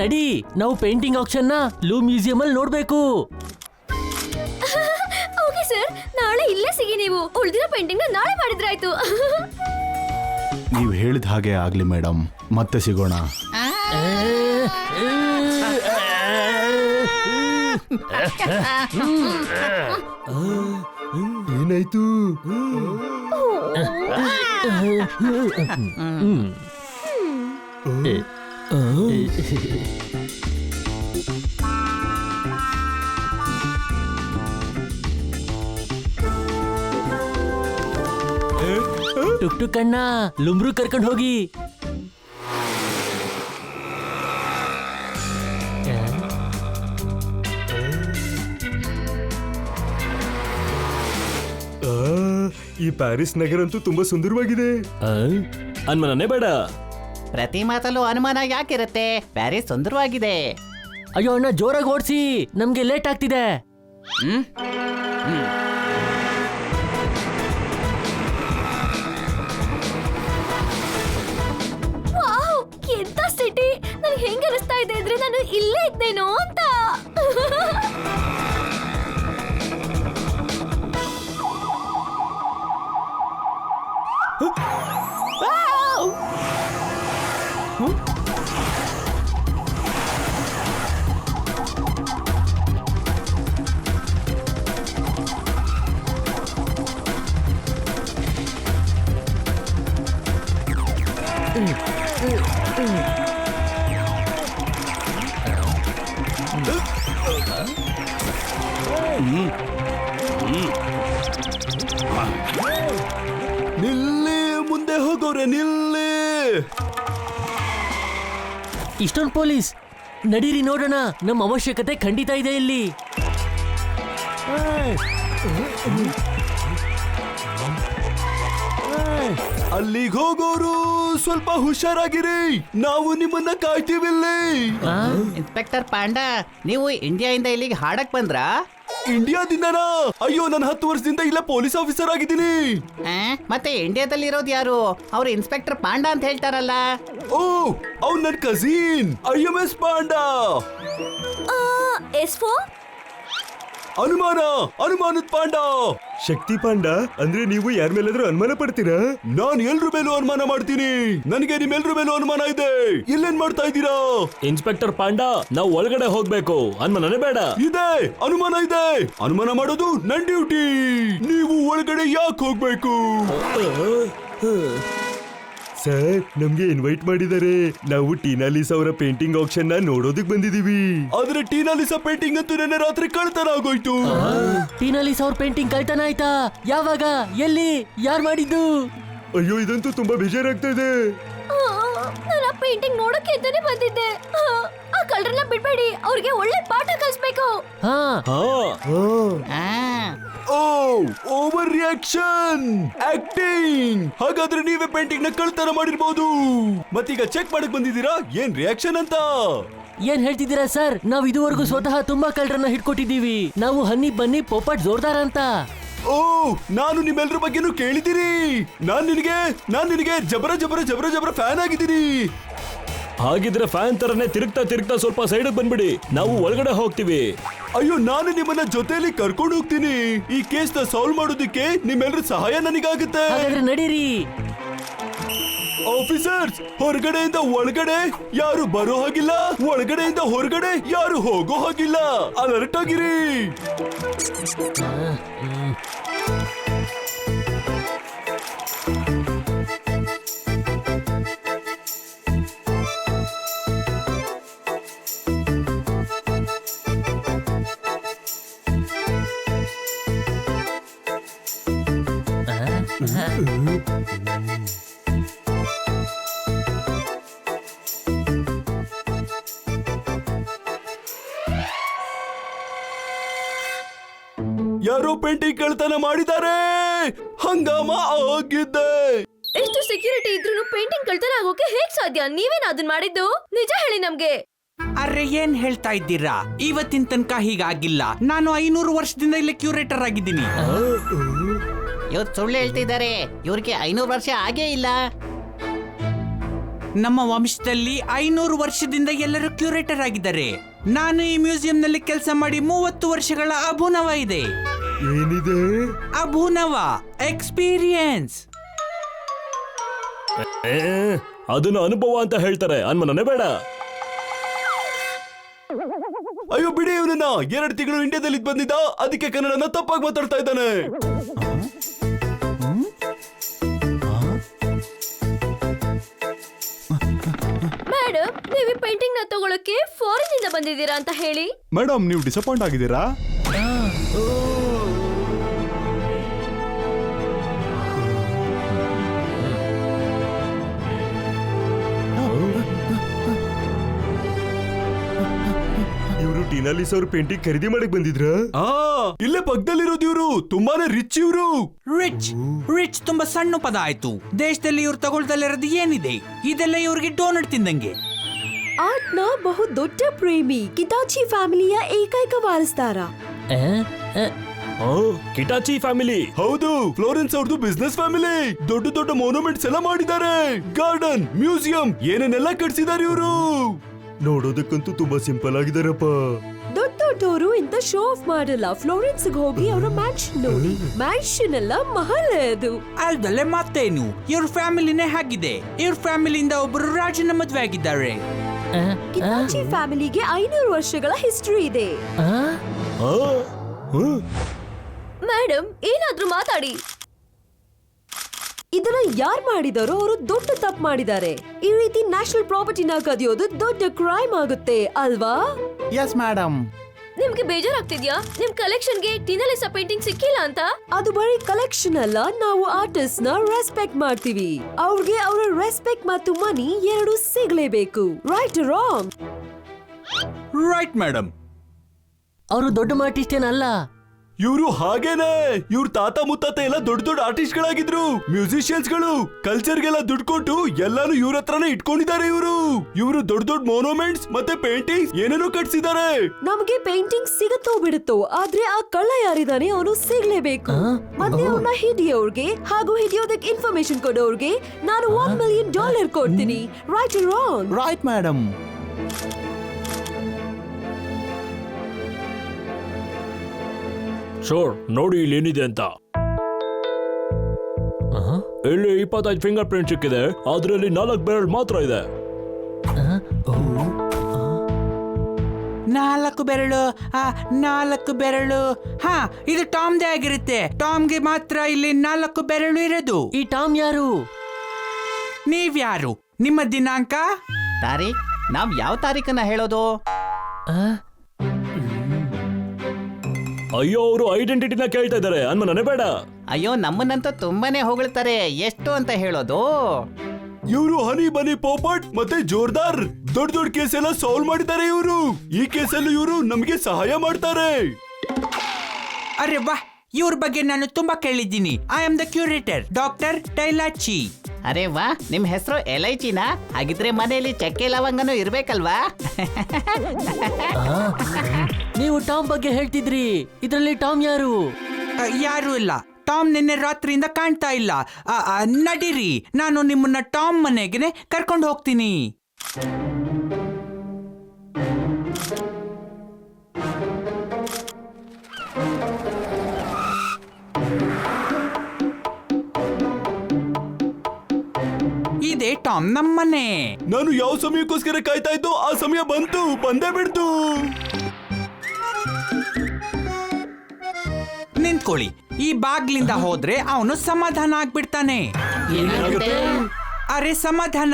ನಡಿ, ನಾವು painting action ನ ಲೂ ಮ್ಯೂಸಿಯಂ ಅಲ್ಲಿ ನೋಡ್ಬೇಕು. ಓಕೆ ಸರ್, ನಾಳೆ ಇಲ್ಲೇ ಸಿಗಿ. ನೀವು ಉಳಿದಿರೋ ಪೇಂಟಿಂಗ್ ನ ನಾಳೆ ಮಾಡಿದ್ರಾಯ್ತು. ನೀವು ಹೇಳಿದ ಹಾಗೆ ಆಗ್ಲಿ ಮೇಡಮ್, ಮತ್ತೆ ಸಿಗೋಣ. ಏನಾಯ್ತು? ಟುಕ್ ಟುಕ್ ಅಣ್ಣ, ಲುಮ್ರು ಕರ್ಕೊಂಡು ಹೋಗಿ. ಈ ಪ್ಯಾರಿಸ್ ನಗರ ಅಂತೂ ತುಂಬಾ ಸುಂದರವಾಗಿದೆ. ಅನ್ಮನನೇ ಬೇಡ. ಪ್ರತಿ ಮಾತಲ್ಲೂ ಅನುಮಾನ ಯಾಕಿರುತ್ತೆ? ಪ್ಯಾರಿಸ್ ಸುಂದರವಾಗಿದೆ. ಅಯ್ಯೋ ಅಣ್ಣ, ಜೋರಾಗಿ ಓಡಿಸಿ, ನಮ್ಗೆ ಲೇಟ್ ಆಗ್ತಿದೆ. ವಾವ್, ಎಂತ ಸಿಟಿ! ನನಗೆ ಹೆಂಗ ಅನಿಸ್ತಾ ಇದೆ ಅಂದ್ರೆ ನಾನು ಇಲ್ಲೇ ಇದ್ದೇನೋ ಅಂತ. ನಿಲ್ಲಿ, ಮುಂದೆ ಹೋಗೋರೆ ನಿಲ್ಲಿ. ಇಷ್ಟೊಂದು ಪೊಲೀಸ್, ನಡೀರಿ ನೋಡೋಣ. ನಮ್ಮ ಅವಶ್ಯಕತೆ ಖಂಡಿತ ಇದೆ ಇಲ್ಲಿ. ಅಲ್ಲಿಗೆ ಹೋಗೋರು ಸ್ವಲ್ಪ ಹುಷಾರಾಗಿರಿ, ನಾವು ನಿಮ್ಮನ್ನ ಕಾಯ್ತೀವಿಲ್ಲಿ. ಇನ್ಸ್ಪೆಕ್ಟರ್ ಪಾಂಡಾ, ನೀವು ಇಂಡಿಯಾದಿಂದ ಇಲ್ಲಿಗೆ ಹಾಡಕ್ ಬಂದ್ರಾ? ಇಂಡಿಯಾದಿಂದನಾ? ಅಯ್ಯೋ, ನಾನು 10 ವರ್ಷದಿಂದ ಇಲ್ಲ ಪೊಲೀಸ್ ಆಫೀಸರ್ ಆಗಿದ್ದೀನಿ. ಮತ್ತೆ ಇಂಡಿಯಾದಲ್ಲಿರೋದು ಯಾರು? ಅವ್ರು ಇನ್ಸ್ಪೆಕ್ಟರ್ ಪಾಂಡಾ ಅಂತ ಹೇಳ್ತಾರಲ್ಲ. ಓ, ಅವ್ನು ನನ್ನ ಕಸಿನ್ IMS ಪಾಂಡಾ. ಎಸ್ಫೋ ಅನುಮಾನದ ಪಾಂಡಾ. ಶಕ್ತಿ ಪಾಂಡಾ ಅಂದ್ರೆ ನೀವು ಯಾರ ಮೇಲಾದ್ರೂ ಅನುಮಾನ ಪಡ್ತೀರಾ? ನಾನ್ ಎಲ್ರ ಮೇಲೂ ಅನುಮಾನ ಮಾಡ್ತೀನಿ. ನನಗೆ ನಿಮ್ಮೆಲ್ರ ಮೇಲೂ ಅನುಮಾನ ಇದೆ. ಇಲ್ಲೇನ್ ಮಾಡ್ತಾ ಇದ್ದೀರಾ? ಇನ್ಸ್ಪೆಕ್ಟರ್ ಪಾಂಡಾ, ನಾವು ಒಳಗಡೆ ಹೋಗ್ಬೇಕು. ಅನ್ಮನನೇ ಬೇಡ. ಇದೆ, ಅನುಮಾನ ಇದೆ. ಅನುಮಾನ ಮಾಡೋದು ನನ್ ಡ್ಯೂಟಿ. ನೀವು ಒಳಗಡೆ ಯಾಕೆ ಹೋಗ್ಬೇಕು? ಸರ್, ನಮ್ಗೆ ಇನ್ವೈಟ್ ಮಾಡಿದ್ದಾರೆ. ನಾವು ಟೀನಾಲಿಸ್ ಅವರ ಪೇಂಟಿಂಗ್ ಆಕ್ಷನ್ ನ ನೋಡೋದಕ್ ಬಂದಿದೀವಿ. ಆದ್ರೆ ಟೀನಾಲಿಸ್ ಪೇಂಟಿಂಗ್ ಅಂತೂ ನೆನ್ನೆ ರಾತ್ರಿ ಕಳ್ತನ ಆಗೋಯ್ತು. ಟೀನಾಲಿಸ್ ಅವ್ರ ಪೇಂಟಿಂಗ್ ಕಳ್ತನ ಆಯ್ತಾ? ಯಾವಾಗ? ಎಲ್ಲಿ? ಯಾರು ಮಾಡಿದ್ದು? ಅಯ್ಯೋ, ಇದಂತೂ ತುಂಬಾ ಬೇಜಾರಾಗ್ತಾ ಇದೆ. ನಾನು ಪೇಂಟಿಂಗ್ ನೋಡಕ್ಕೆ ಅಂತಾನೆ ಬಂದಿದ್ದೆ. ಆ ಕಳ್ಳರನ್ನ ಬಿಡ್ಬೇಡಿ, ಅವ್ರಿಗೆ ಒಳ್ಳೆ ಪಾಠ ಕಲಿಸ್ಬೇಕು. ಹಾ, ಓ, ಓವರ್ ರಿಯಾಕ್ಷನ್ ಆಕ್ಟಿಂಗ್. ಹಾಗಾದ್ರೆ ನೀವೇ ಪೇಂಟಿಂಗ್ ನ ಕಳ್ತನ ಮಾಡಿರ್ಬೋದು. ಮತ್ತೀಗ ಚೆಕ್ ಮಾಡಕ್ ಬಂದಿದ್ದೀರಾ ಏನ್ ರಿಯಾಕ್ಷನ್ ಅಂತ? ಏನ್ ಹೇಳ್ತಿದ್ದೀರಾ ಸರ್? ನಾವು ಇದುವರೆಗೂ ಸ್ವತಃ ತುಂಬಾ ಕಳ್ಳರನ್ನ ಹಿಡ್ಕೊಟ್ಟಿದ್ದೀವಿ. ನಾವು ಹನ್ನಿ ಬನ್ನಿ ಪೋಪಟ್ ಜೋರ್ದಾರ ಅಂತ. ಓ, ನಾನು ನಿಮ್ಮೆಲ್ರ ಬಗ್ಗೆನೂ ಕೇಳಿದ್ದೀರಿ. ನಾನ್ ನಿನಗೆ ಜಬರ ಜಬರ ಜಬರ ಜಬರ ಫ್ಯಾನ್ ಆಗಿದ್ದೀನಿ. ಹಾಗಿದ್ರೆ ಫ್ಯಾನ್ ತರನೇ ತಿರುಗ್ತಾ ಸ್ವಲ್ಪ ಸೈಡ್ ಬಂದ್ಬಿಡಿ, ನಾವು ಒಳಗಡೆ ಹೋಗ್ತೀವಿ. ಅಯ್ಯೋ, ನಾನು ನಿಮ್ಮನ್ನ ಜೊತೆಲಿ ಕರ್ಕೊಂಡು ಹೋಗ್ತೀನಿ. ಈ ಕೇಸ್ ನ ಸಾಲ್ವ್ ಮಾಡೋದಕ್ಕೆ ನಿಮ್ಮೆಲ್ರ ಸಹಾಯ ನನಗಾಗುತ್ತೆ. ಹಾಗಾದ್ರೆ ನಡೀರಿ. ಆಫೀಸರ್ಸ್, ಹೊರಗಡೆಯಿಂದ ಒಳಗಡೆ ಯಾರು ಬರೋ ಹಾಗಿಲ್ಲ, ಒಳಗಡೆಯಿಂದ ಹೊರಗಡೆ ಯಾರು ಹೋಗೋ ಹಾಗಿಲ್ಲ. ಅಲರ್ಟ್ ಆಗಿರಿ. ಯಾರೋ ಪೇಂಟಿಂಗ್ ಕಳ್ತನ ಮಾಡಿದ್ದಾರೆ. ಹಂಗಾಮ ಆಗಿದ್ದೆ. ಎಷ್ಟು ಸೆಕ್ಯೂರಿಟಿ ಇದ್ರೂ ಪೇಂಟಿಂಗ್ ಕಳ್ತನ ಆಗೋಕೆ ಹೇಗ್ ಸಾಧ್ಯ? ನೀವೇನ ಅದನ್ನ ಮಾಡಿದ್ದು? ನಿಜ ಹೇಳಿ ನಮ್ಗೆ. ಅರೆ, ಏನ್ ಹೇಳ್ತಾ ಇದ್ದೀರಾ? ಇವತ್ತಿನ ತನಕ ಹೀಗಾಗಿಲ್ಲ. ನಾನು 500 ವರ್ಷದಿಂದ ಇಲ್ಲಿ ಕ್ಯೂರೇಟರ್ ಆಗಿದ್ದೀನಿ. ಇವ್ರು ಸುಳ್ಳು ಹೇಳ್ತಿದ್ದಾರೆ. ಇವ್ರಿಗೆ 500 ವರ್ಷ ಆಗೇ ಇಲ್ಲ. ನಮ್ಮ ವಂಶದಲ್ಲಿ 500 ವರ್ಷದಿಂದ ಎಲ್ಲರೂ ಕ್ಯೂರೇಟರ್ ಆಗಿದ್ದಾರೆ. ನಾನು ಈ ಮ್ಯೂಸಿಯಂ ನಲ್ಲಿ ಕೆಲಸ ಮಾಡಿ 30 ವರ್ಷಗಳ ಅಭಿನವ ಇದೆ. ಏನಿದೆ? ಅಭಿನವ ಎಕ್ಸ್ಪೀರಿಯನ್ಸ್. ಅದನ್ನ ಅನುಭವ ಅಂತ ಹೇಳ್ತಾರೆ, ಅನ್ಮನನೇ ಬೇಡ. ಅಯ್ಯೋ ಬಿಡಿ ಇವನನ್ನ. 2 ತಿಂಗಳು ಇಂಡಿಯಾದಲ್ಲಿ ಬಂದಿದ್ದ, ಅದಕ್ಕೆ ಕನ್ನಡನ ತಪ್ಪಾಗಿ ಮಾತಾಡ್ತಾ ಇದ್ದಾನೆ. ಮೇಡಮ್, ನೀವು ಪೇಂಟಿಂಗ್ ನ ತಗೊಳಕ್ಕೆ ಫಾರಿನ್ ಇಂದ ಬಂದಿದ್ದೀರಾ ಅಂತ ಹೇಳಿ. ಮೇಡಮ್ ನೀವು ಡಿಸಪಾಯಿಂಟ್ ಆಗಿದ್ದೀರಾ? ಇವರು ಟಿನಾಲಿಸ್ ಅವ್ರ ಪೇಂಟಿಂಗ್ ಖರೀದಿ ಮಾಡಕ್ ಬಂದಿದ್ರ? ಇಲ್ಲೇ ಪಕ್ಕದಲ್ಲಿರೋದು ಇವರು. ತುಂಬಾನೇ ರಿಚ್ ಇವರು. ರಿಚ್ ತುಂಬಾ ಸಣ್ಣ ಪದ ಆಯ್ತು. ದೇಶದಲ್ಲಿ ಇವ್ರು ತಗೊಳ್ದಲ್ಲಿರೋದು ಏನಿದೆ? ಇದೆಲ್ಲ ಇವ್ರಿಗೆ ಡೋನಟ್ ತಿಂದಂಗೆ. ಆರ್ಟ್ನ ಬಹು ದೊಡ್ಡ ಪ್ರೇಮಿ ಕಿತಾಚಿ ಫ್ಯಾಮಿಲಿಯ ಏಕೈಕ ವಾರಸ್ದಾರ. ಕಿಟಾಚಿ ಫ್ಯಾಮಿಲಿ. ಹೌದು, ಫ್ಲೋರೆನ್ಸ್ ಅವ್ರದ್ದು ಬಿಸ್ನೆಸ್ ಫ್ಯಾಮಿಲಿ. ದೊಡ್ಡ ದೊಡ್ಡ ಮಾನ್ಯುಮೆಂಟ್ಸ್ ಎಲ್ಲ ಮಾಡಿದ್ದಾರೆ. ಗಾರ್ಡನ್, ಮ್ಯೂಸಿಯಂ ಏನೇನೆಲ್ಲ ಕಟ್ಸಿದ್ದಾರೆ ಇವರು. ನೋಡೋದಕ್ಕಂತೂ ತುಂಬಾ ಸಿಂಪಲ್ ಆಗಿದಾರಪ್ಪ. ದೊಡ್ಡ ದೊಡ್ಡವರು ಇಂತ ಶೋ ಆಫ್ ಮಾಡಲ್ಲ. ಫ್ಲೋರೆನ್ಸ್ ಹೋಗಿ ಅವರ ಮ್ಯಾನ್ಷನ್ ನೋಡಿ. ಮ್ಯಾನ್ಷನ್ ಎಲ್ಲ ಮಹಲ್ ಅದು. ಅಲ್ದಲ್ಲೇ ಮತ್ತೇನು, ಇವ್ರ ಫ್ಯಾಮಿಲಿನೇ ಆಗಿದೆ. ಇವ್ರ ಫ್ಯಾಮಿಲಿಯಿಂದ ಒಬ್ಬರು ರಾಜನ ಮದ್ವೆ ಆಗಿದ್ದಾರೆ. ಕಿತಾಚಿ ಫ್ಯಾಮಿಲಿಗೆ 500 ವರ್ಷಗಳ ಹಿಸ್ಟರಿ ಇದೆ. ಮೇಡಮ್, ಏನಾದ್ರೂ ಮಾತಾಡಿ. ಇದನ್ನ ಯಾರು ಮಾಡಿದಾರೋ ಅವರು ದೊಡ್ಡ ತಪ್ಪು ಮಾಡಿದ್ದಾರೆ. ಈ ರೀತಿ ನ್ಯಾಷನಲ್ ಪ್ರಾಪರ್ಟಿನ ಕದಿಯೋದು ದೊಡ್ಡ ಕ್ರೈಮ್ ಆಗುತ್ತೆ ಅಲ್ವಾ? Yes madam. ನಿಮ್ಗೆ ಬೇಜಾರಾಗ್ತಿದ್ಯಾ ನಿಮ್ ಕಲೆಕ್ಷನ್ಗೆ ಟಿನಾಲಿಸಾ ಪೇಂಟಿಂಗ್ ಸಿಕ್ಕಿಲ್ಲ ಅಂತ? ಅದು ಬರೀ ಕಲೆಕ್ಷನ್ ಅಲ್ಲ, ನಾವು ಆರ್ಟಿಸ್ಟ್ ನ ರೆಸ್ಪೆಕ್ಟ್ ಮಾಡ್ತೀವಿ. ಅವ್ರಿಗೆ ಅವರ ರೆಸ್ಪೆಕ್ಟ್ ಮತ್ತು ಮನಿ ಎರಡು ಸಿಗ್ಲೇಬೇಕು. Right wrong? Right madam. ಅವರು ದೊಡ್ಡ ಆರ್ಟಿಸ್ಟ್ ಏನಲ್ಲ. ಇವರು ಹಾಗೇನೆ. ಇವ್ರ ತಾತ ಮುತ್ತಾತ ಎಲ್ಲ ದೊಡ್ಡ ದೊಡ್ಡ ಆರ್ಟಿಸ್ಟ್ ಗಳಾಗಿದ್ರು, ಮ್ಯೂಸಿಷಿಯನ್ಸ್ ಗಳು. ಕಲ್ಚರ್ಗೆಲ್ಲ ದುಡ್ಡು ಕೊಟ್ಟು ಎಲ್ಲಾನು ಇವ್ರ ಹತ್ರನೇ ಇಟ್ಕೊಂಡಿದ್ದಾರೆ ಇವರು. ಇವರು ದೊಡ್ಡ ದೊಡ್ಡ ಮಾನ್ಯುಮೆಂಟ್ಸ್ ಮತ್ತೆ ಪೇಂಟಿಂಗ್ಸ್ ಏನೇನೋ ಕಟ್ಸಿದ್ದಾರೆ. ನಮ್ಗೆ ಪೇಂಟಿಂಗ್ ಸಿಗುತ್ತೋ ಬಿಡುತ್ತೋ, ಆದ್ರೆ ಆ ಕಳ್ಳ ಯಾರಿದಾನೆ ಅವನು ಸಿಗ್ಲೇಬೇಕು. ಮತ್ತೆ ಅವ್ರನ್ನ ಹಿಡಿಯೋರ್ಗೆ ಹಾಗೂ ಹಿಡಿಯೋದಕ್ಕೆ ಇನ್ಫಾರ್ಮೇಶನ್ ಕೊಡೋರ್ಗೆ ನಾನು $1 million ಕೊಡ್ತೀನಿ. Right wrong? Right madam. Sure, ನೋಡಿ ಇಲ್ಲಿ ಏನಿದೆ ಅಂತ. ಇಲ್ಲಿ 25 ಫಿಂಗರ್ ಪ್ರಿಂಟ್ ಸಿಕ್ಕಿದೆ. ಅದ್ರಲ್ಲಿ 4 ಬೆರಳು ಮಾತ್ರ ಇದೆ. 4 ಬೆರಳು. 4 ಬೆರಳು. ಹಾ, ಇದು ಟಾಮ್ದೇ ಆಗಿರುತ್ತೆ. ಟಾಮ್ಗೆ ಮಾತ್ರ ಇಲ್ಲಿ 4 ಬೆರಳು ಇರೋದು. ಈ ಟಾಮ್ ಯಾರು? ನೀವ್ಯಾರು? ನಿಮ್ಮ ದಿನಾಂಕ? ತಾರೀಖ್? ನಾವ್ ಯಾವ ತಾರೀಖನ್ನ ಹೇಳೋದು? ಅಯ್ಯೋ, ಅವರು ಐಡೆಂಟಿಟಿನ ಕೇಳ್ತಾ ಇದ್ದಾರೆ, ಅನ್ಮನನೇ ಬೇಡ. ಅಯ್ಯೋ, ನಮ್ಮನ್ನಂತೂ ತುಂಬಾನೇ ಹೊಗಳ್ತಾರೆ. ಎಷ್ಟು ಅಂತ ಹೇಳೋದು? ಇವರು ಹನಿ ಬನಿ ಪೋಪಟ್ ಮತ್ತೆ ಜೋರ್ದಾರ್ ದೊಡ್ಡ ದೊಡ್ಡ ಕೇಸ್ ಎಲ್ಲ ಸಾಲ್ವ್ ಮಾಡಿದ್ದಾರೆ ಇವರು. ಈ ಕೇಸಲ್ಲೂ ಇವರು ನಮ್ಗೆ ಸಹಾಯ ಮಾಡ್ತಾರೆ. ಅರೆ ವಾಹ್, ಇವ್ರ ಬಗ್ಗೆ ನಾನು ತುಂಬಾ ಕೇಳಿದ್ದೀನಿ. I am the curator, doctor ಟೈಲಾಚಿ. ಅರೆ ವಾ, ನಿಮ್ ಹೆಸರು ಎಲೈಚಿನಾ? ಹಾಗಿದ್ರೆ ಮನೆಯಲ್ಲಿ ಚಕ್ಕೆ ಲವಂಗನೂ ಇರ್ಬೇಕಲ್ವಾ? ನೀವು ಟಾಮ್ ಬಗ್ಗೆ ಹೇಳ್ತಿದ್ರಿ. ಇದರಲ್ಲಿ ಟಾಮ್ ಯಾರು? ಯಾರು ಇಲ್ಲ. ಟಾಮ್ ನಿನ್ನೆ ರಾತ್ರಿಯಿಂದ ಕಾಣ್ತಾ ಇಲ್ಲ. ನಡೀರಿ, ನಾನು ನಿಮ್ಮನ್ನ ಟಾಮ್ ಮನೆಗೆ ಕರ್ಕೊಂಡು ಹೋಗ್ತೀನಿ. ಇದೇ ಟಾಮ್ ನಮ್ಮನೆ. ನಾನು ಯಾವ ಸಮಯಕ್ಕೋಸ್ಕರ ಕಾಯ್ತಾ ಇದ್ದು ಆ ಸಮಯ ಬಂದೇ ಬಿಡ್ತು. ನಿಂತ್ಕೊಳ್ಳಿ. ಈ ಬಾಗ್ಲಿಂದ ಹೋದ್ರೆ ಅವನು ಸಮಾಧಾನ ಆಗ್ಬಿಡ್ತಾನೆ. ಅರೆ ಸಮಾಧಾನ,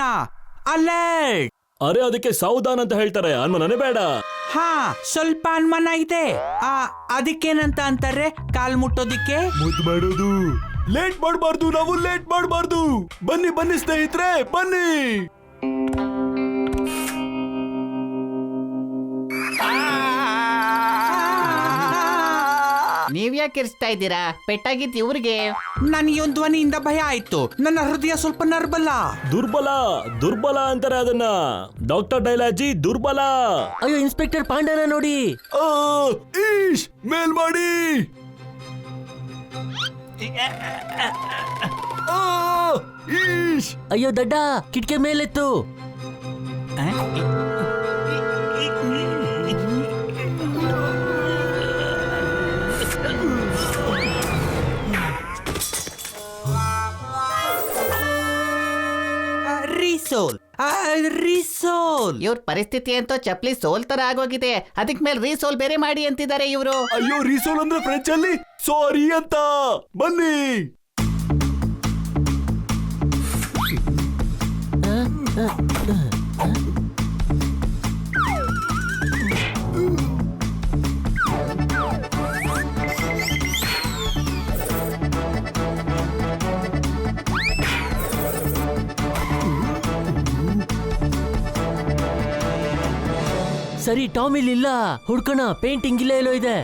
ಅಲರ್ಟ್. ಅರೆ, ಅದಕ್ಕೆ ಸಾವಧಾನ ಅಂತ ಹೇಳ್ತಾರೆ, ಅನ್ಮನನೇ ಬೇಡ. ಹಾ, ಸ್ವಲ್ಪ ಅನುಮಾನ ಇದೆ. ಅದಕ್ಕೇನಂತ ಅಂತಾರೆ? ಕಾಲ್ ಮುಟ್ಟೋದಿಕ್ಕೆ. ಮುದ್ದು ಮಾಡೋದು. ಲೇಟ್ ಮಾಡಬಾರ್ದು, ನಾವು ಲೇಟ್ ಮಾಡಬಾರ್ದು. ಬನ್ನಿ ಬನ್ನಿ ಸ್ನೇಹಿತರೆ, ಬನ್ನಿ. ನೀವ್ಯಾಕೆ ಇರಿಸ್ತಾ ಇದ್ದೀರಾ? ಪೆಟ್ಟಾಗಿತ್ತು ಇವ್ರಿಗೆ. ನನಗೆ ಒಂದು ಧ್ವನಿಯಿಂದ ಭಯ ಆಯ್ತು. ನನ್ನ ಹೃದಯ ಸ್ವಲ್ಪ ನರ್ಬಲ. ದುರ್ಬಲ ಅಂತಾರೆ ಅದನ್ನ. ಡಾಕ್ಟರ್ ಡೈಲಾಜಿ ದುರ್ಬಲ. ಅಯ್ಯೋ, ಇನ್ಸ್ಪೆಕ್ಟರ್ ಪಾಂಡನ ನೋಡಿ. ಈಶ್, ಮೇಲ್ ಮಾಡಿ. ಈಶ್ ಅಯ್ಯೋ ದಡ್ಡ, ಕಿಟಕಿ ಮೇಲೆತ್ತು. ರೀಸೋಲ್ ರೀಸೋಲ್. ಇವ್ರ ಪರಿಸ್ಥಿತಿ ಅಂತೂ ಚಪ್ಲಿ ಸೋಲ್ ತರ ಆಗೋಗಿದೆ. ಅದಕ್ ಮೇಲೆ ರೀಸೋಲ್ ಬೇರೆ ಮಾಡಿ ಅಂತಿದ್ದಾರೆ ಇವರು. ಅಯ್ಯೋ ರೀಸೋಲ್ ಅಂದ್ರೆ ಫ್ರೆಂಚ್ ಅಲ್ಲಿ ಸಾರಿ ಅಂತ. ಬನ್ನಿ. ಸರಿ, ಟಾಮ್ ಇಲ್ಲಿಲ್ಲ. ಹುಡ್ಕೋಣ, ಪೇಂಟಿಂಗ್ ಇಲ್ಲೇ ಎಲ್ಲೋ ಇದೆ.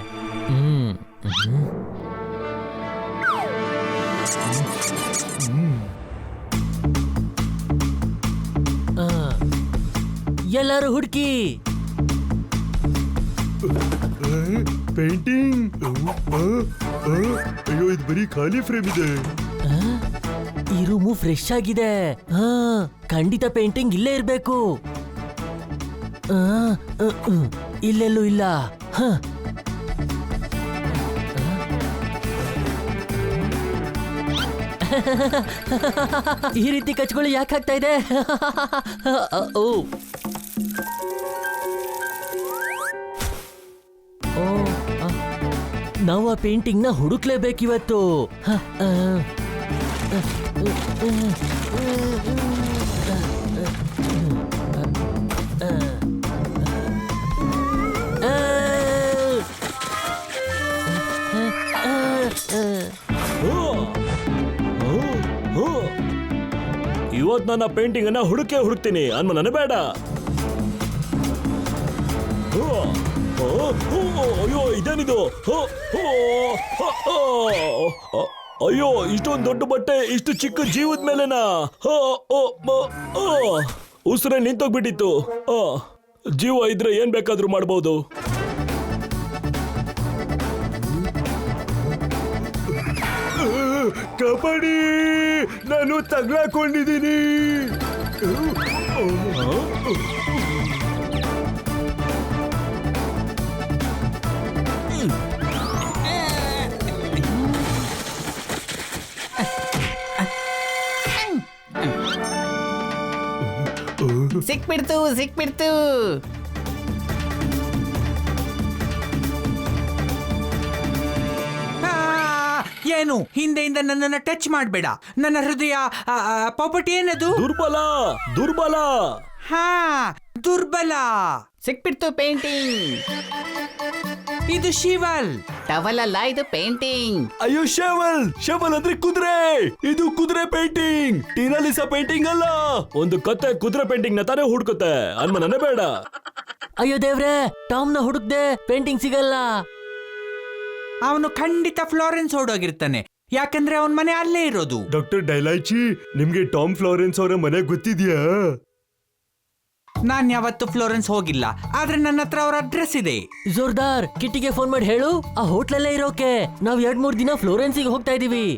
ಎಲ್ಲರೂ ಹುಡುಕಿ. ಪೇಂಟಿಂಗ್. ಅಯ್ಯೋ ಇದು ಬರೀ ಖಾಲಿ ಫ್ರೇಮ್ ಇದೆ. ಈ ರೂಮು ಫ್ರೆಶ್ ಆಗಿದೆ. ಹಾ, ಖಂಡಿತ ಪೇಂಟಿಂಗ್ ಇಲ್ಲೇ ಇರ್ಬೇಕು. ಇಲ್ಲೆಲ್ಲೂ ಇಲ್ಲ. ಹ, ಈ ರೀತಿ ಕಚ್ಗಳು ಯಾಕೆ ಆಗ್ತಾ ಇದೆ? ಓ ನಾವು ಆ ಪೇಂಟಿಂಗ್ ನ ಹುಡುಕ್ಲೇಬೇಕಿವತ್ತು. ಇವತ್ ನನ್ನ ಪೇಂಟಿಂಗ್ ಅನ್ನ ಹುಡುಕ್ತೀನಿ ಅನ್ಮನ ಬೇಡ. ಅಯ್ಯೋ ಇದೇನಿದು? ಅಯ್ಯೋ ಇಷ್ಟೊಂದು ದೊಡ್ಡ ಬಟ್ಟೆ ಇಷ್ಟು ಚಿಕ್ಕ ಜೀವದ ಮೇಲೆನಾ? ಉಸಿರೇ ನಿಂತೋಗ್ಬಿಟ್ಟಿತ್ತು. ಜೀವ ಇದ್ರೆ ಏನ್ ಬೇಕಾದ್ರೂ ಮಾಡ್ಬೋದು. ಕಬಡ್ಡಿ ನಾನು ತಗ್ಲಾಕೊಂಡಿದ್ದೀನಿ. ಸಿಕ್ಬಿಡ್ತು. ಏನು ಹಿಂದೆಯಿಂದ ನನ್ನನ್ನ ಟಚ್ ಮಾಡಬೇಡ. ನನ್ನ ಹೃದಯ ಪಾಪಟಿ ಏನದು? ದುರ್ಬಲ. ಹಾ, ದುರ್ಬಲ. ಸಿಕ್ಬಿಡ್ತು ಪೇಂಟಿಂಗ್. ಇದು ಶಿವಲ್. ಟವಲ್ ಅಲ್ಲ, ಇದು ಪೇಂಟಿಂಗ್. ಅಯ್ಯೋ ಶವಲ್ ಅಂದ್ರೆ ಕುದುರೆ. ಇದು ಕುದುರೆ ಪೇಂಟಿಂಗ್. ಟೀನಾಲಿಸಾ ಪೇಂಟಿಂಗ್ ಅಲ್ಲ. ಒಂದು ಕತ್ತೆ ಕುದುರೆ ಪೇಂಟಿಂಗ್ ನ ತಾನೇ ಹುಡ್ಕುತ್ತೆ ಅನ್ಮನ ಬೇಡ. ಅಯ್ಯೋ ದೇವ್ರೆ, ಟಾಮ್ ನ ಹುಡುಕ್ದೆ, ಪೇಂಟಿಂಗ್ ಸಿಗಲ್ಲ. ಅವನು ಖಂಡಿತ ಫ್ಲೋರೆನ್ಸ್ ಓಡೋಗಿರ್ತಾನೆ, ಯಾಕಂದ್ರೆ ಅವನ ಮನೆ ಅಲ್ಲೇ ಇರೋದು. ಡಾಕ್ಟರ್ ಡೈಲಾಚಿ, ನಿಮ್ಗೆ ಟಾಮ್ ಫ್ಲಾರೆನ್ಸ್ ಅವರ ಮನೆ ಗೊತ್ತಿದ್ಯಾ? ನಾನ್ ಯಾವತ್ತು ಫ್ಲೋರೆನ್ಸ್ ಹೋಗಿಲ್ಲ, ಆದ್ರೆ ನನ್ನ ಹತ್ರ ಅವ್ರ ಅಡ್ರೆಸ್ ಇದೆ. ಜೋರ್ದಾರ್, ಕಿಟ್ಟಿಗೆ ಫೋನ್ ಮಾಡಿ ಹೇಳು, ಆ ಹೋಟ್ಲಲ್ಲೇ ಇರೋಕೆ. ನಾವ್ 2-3 ದಿನ ಫ್ಲೋರೆನ್ಸಿಗೆ ಹೋಗ್ತಾ ಇದೀವಿ.